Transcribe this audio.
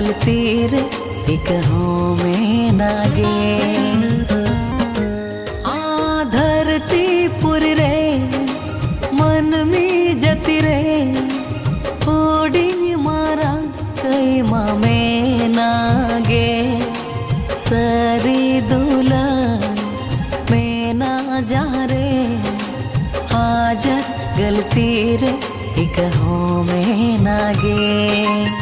गलती रे एक हो में नागे आ धरती पुरी रे मन में जती रे होड़ी मारा कई मामे नागे सरी दूला में ना जा रे हाजर गलती रे एक हो में नागे।